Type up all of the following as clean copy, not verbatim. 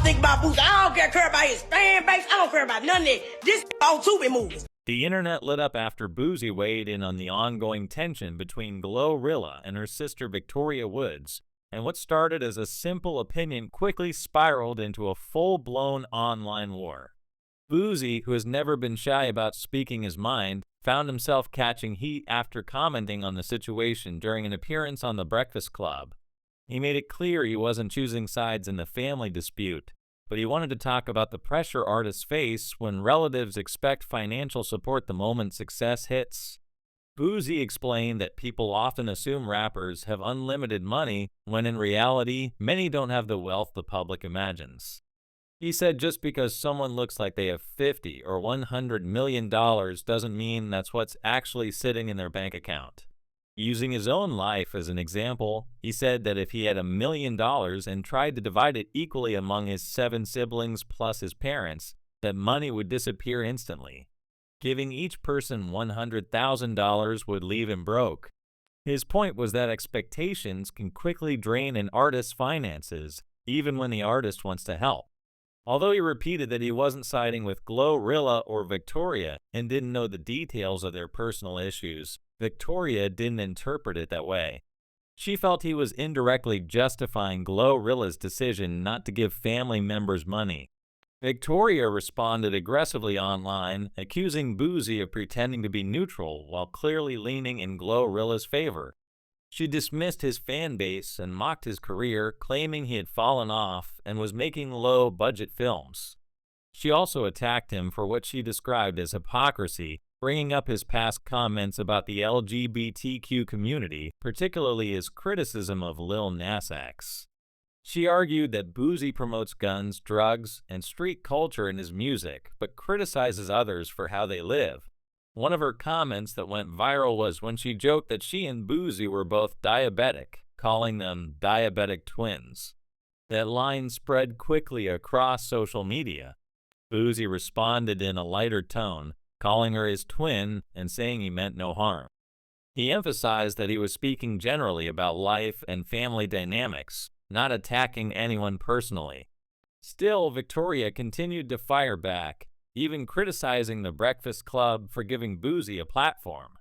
think about Boosie. I don't care about his fan base. I don't care about none of that. This on Tubi movies. The internet lit up after Boosie weighed in on the ongoing tension between GloRilla and her sister Victoria Woods, and what started as a simple opinion quickly spiraled into a full-blown online war. Boosie, who has never been shy about speaking his mind, found himself catching heat after commenting on the situation during an appearance on The Breakfast Club. He made it clear he wasn't choosing sides in the family dispute, but he wanted to talk about the pressure artists face when relatives expect financial support the moment success hits. Boosie explained that people often assume rappers have unlimited money, when in reality, many don't have the wealth the public imagines. He said just because someone looks like they have $50 or $100 million doesn't mean that's what's actually sitting in their bank account. Using his own life as an example, he said that if he had $1 million and tried to divide it equally among his 7 siblings plus his parents, that money would disappear instantly. Giving each person $100,000 would leave him broke. His point was that expectations can quickly drain an artist's finances, even when the artist wants to help. Although he repeated that he wasn't siding with GloRilla or Victoria and didn't know the details of their personal issues, Victoria didn't interpret it that way. She felt he was indirectly justifying GloRilla's decision not to give family members money. Victoria responded aggressively online, accusing Boosie of pretending to be neutral while clearly leaning in GloRilla's favor. She dismissed his fan base and mocked his career, claiming he had fallen off and was making low-budget films. She also attacked him for what she described as hypocrisy, bringing up his past comments about the LGBTQ community, particularly his criticism of Lil Nas X. She argued that Boosie promotes guns, drugs, and street culture in his music, but criticizes others for how they live. One of her comments that went viral was when she joked that she and Boosie were both diabetic, calling them diabetic twins. That line spread quickly across social media. Boosie responded in a lighter tone, calling her his twin and saying he meant no harm. He emphasized that he was speaking generally about life and family dynamics, not attacking anyone personally. Still, Victoria continued to fire back, even criticizing The Breakfast Club for giving Boosie a platform.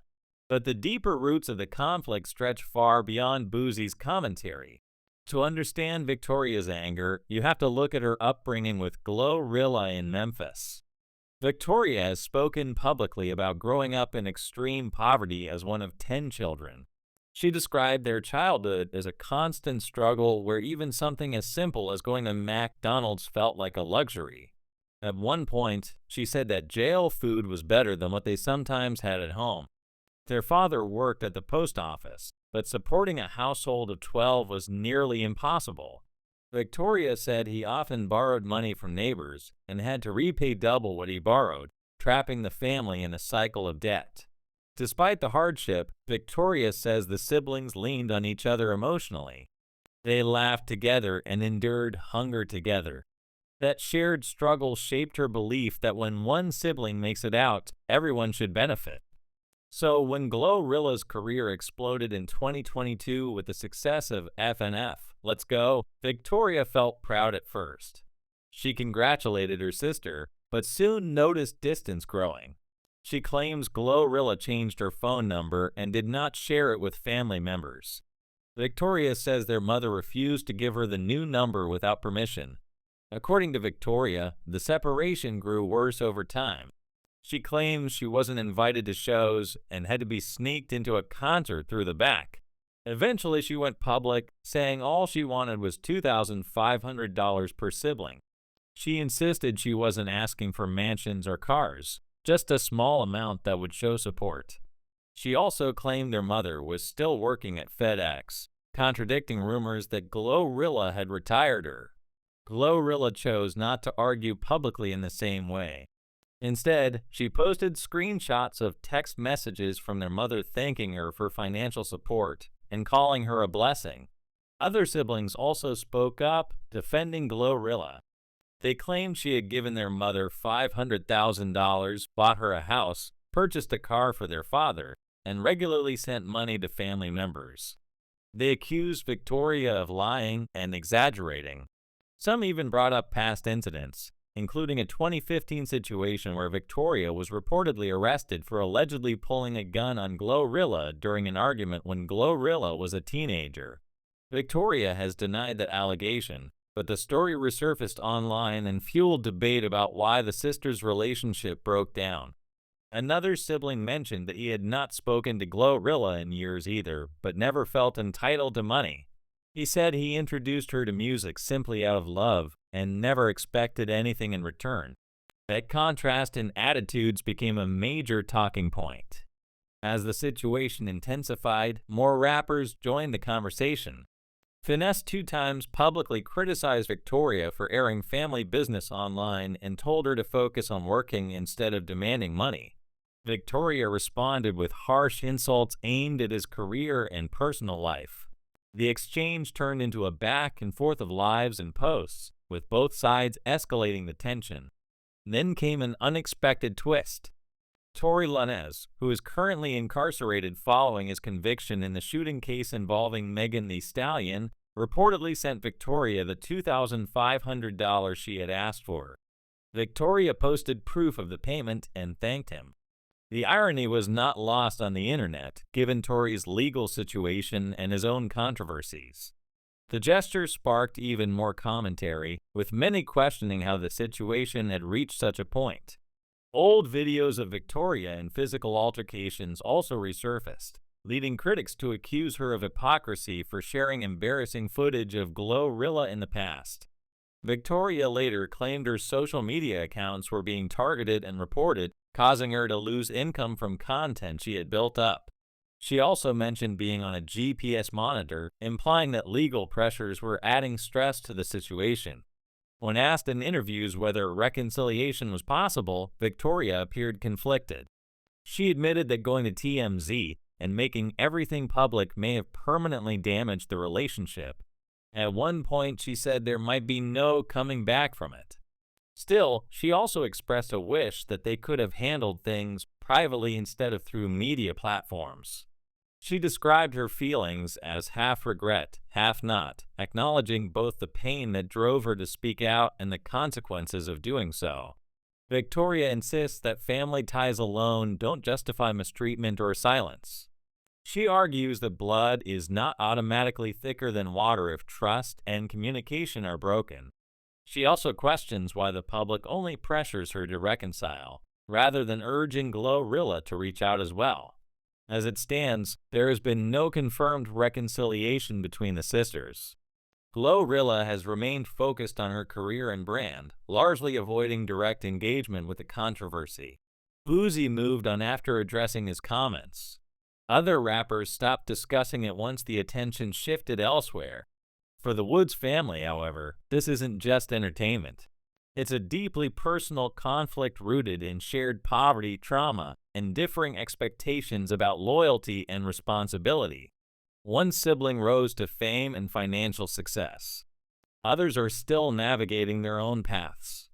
But the deeper roots of the conflict stretch far beyond Boosie's commentary. To understand Victoria's anger, you have to look at her upbringing with GloRilla in Memphis. Victoria has spoken publicly about growing up in extreme poverty as one of 10 children. She described their childhood as a constant struggle where even something as simple as going to McDonald's felt like a luxury. At one point, she said that jail food was better than what they sometimes had at home. Their father worked at the post office, but supporting a household of 12 was nearly impossible. Victoria said he often borrowed money from neighbors and had to repay double what he borrowed, trapping the family in a cycle of debt. Despite the hardship, Victoria says the siblings leaned on each other emotionally. They laughed together and endured hunger together. That shared struggle shaped her belief that when one sibling makes it out, everyone should benefit. So when GloRilla's career exploded in 2022 with the success of FNF, Let's Go, Victoria felt proud at first. She congratulated her sister, but soon noticed distance growing. She claims GloRilla changed her phone number and did not share it with family members. Victoria says their mother refused to give her the new number without permission. According to Victoria, the separation grew worse over time. She claims she wasn't invited to shows and had to be sneaked into a concert through the back. Eventually, she went public, saying all she wanted was $2,500 per sibling. She insisted she wasn't asking for mansions or cars, just a small amount that would show support. She also claimed their mother was still working at FedEx, contradicting rumors that GloRilla had retired her. GloRilla chose not to argue publicly in the same way. Instead, she posted screenshots of text messages from their mother thanking her for financial support and calling her a blessing. Other siblings also spoke up, defending GloRilla. They claimed she had given their mother $500,000, bought her a house, purchased a car for their father, and regularly sent money to family members. They accused Victoria of lying and exaggerating. Some even brought up past incidents, including a 2015 situation where Victoria was reportedly arrested for allegedly pulling a gun on GloRilla during an argument when GloRilla was a teenager. Victoria has denied that allegation, but the story resurfaced online and fueled debate about why the sisters' relationship broke down. Another sibling mentioned that he had not spoken to GloRilla in years either, but never felt entitled to money. He said he introduced her to music simply out of love and never expected anything in return. That contrast in attitudes became a major talking point. As the situation intensified, more rappers joined the conversation. Finesse 2 times publicly criticized Victoria for airing family business online and told her to focus on working instead of demanding money. Victoria responded with harsh insults aimed at his career and personal life. The exchange turned into a back and forth of lives and posts, with both sides escalating the tension. Then came an unexpected twist. Tory Lanez, who is currently incarcerated following his conviction in the shooting case involving Megan Thee Stallion, reportedly sent Victoria the $2,500 she had asked for. Victoria posted proof of the payment and thanked him. The irony was not lost on the internet, given Tory's legal situation and his own controversies. The gesture sparked even more commentary, with many questioning how the situation had reached such a point. Old videos of Victoria in physical altercations also resurfaced, leading critics to accuse her of hypocrisy for sharing embarrassing footage of GloRilla in the past. Victoria later claimed her social media accounts were being targeted and reported, causing her to lose income from content she had built up. She also mentioned being on a GPS monitor, implying that legal pressures were adding stress to the situation. When asked in interviews whether reconciliation was possible, Victoria appeared conflicted. She admitted that going to TMZ and making everything public may have permanently damaged the relationship. At one point, she said there might be no coming back from it. Still, she also expressed a wish that they could have handled things privately instead of through media platforms. She described her feelings as half regret, half not, acknowledging both the pain that drove her to speak out and the consequences of doing so. Victoria insists that family ties alone don't justify mistreatment or silence. She argues that blood is not automatically thicker than water if trust and communication are broken. She also questions why the public only pressures her to reconcile, rather than urging GloRilla to reach out as well. As it stands, there has been no confirmed reconciliation between the sisters. GloRilla has remained focused on her career and brand, largely avoiding direct engagement with the controversy. Boosie moved on after addressing his comments. Other rappers stopped discussing it once the attention shifted elsewhere. For the Woods family, however, this isn't just entertainment. It's a deeply personal conflict rooted in shared poverty, trauma, and differing expectations about loyalty and responsibility. One sibling rose to fame and financial success. Others are still navigating their own paths.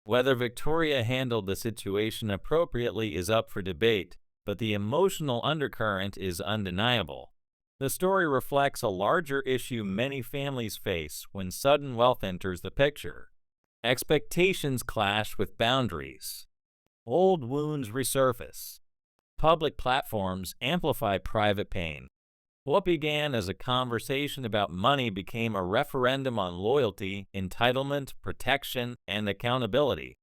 Whether Victoria handled the situation appropriately is up for debate, but the emotional undercurrent is undeniable. The story reflects a larger issue many families face when sudden wealth enters the picture. Expectations clash with boundaries. Old wounds resurface. Public platforms amplify private pain. What began as a conversation about money became a referendum on loyalty, entitlement, protection, and accountability.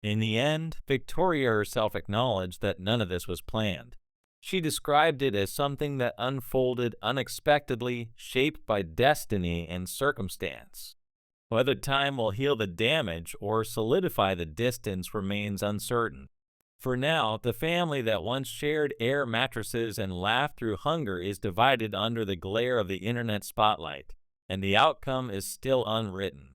In the end, Victoria herself acknowledged that none of this was planned. She described it as something that unfolded unexpectedly, shaped by destiny and circumstance. Whether time will heal the damage or solidify the distance remains uncertain. For now, the family that once shared air mattresses and laughed through hunger is divided under the glare of the internet spotlight, and the outcome is still unwritten.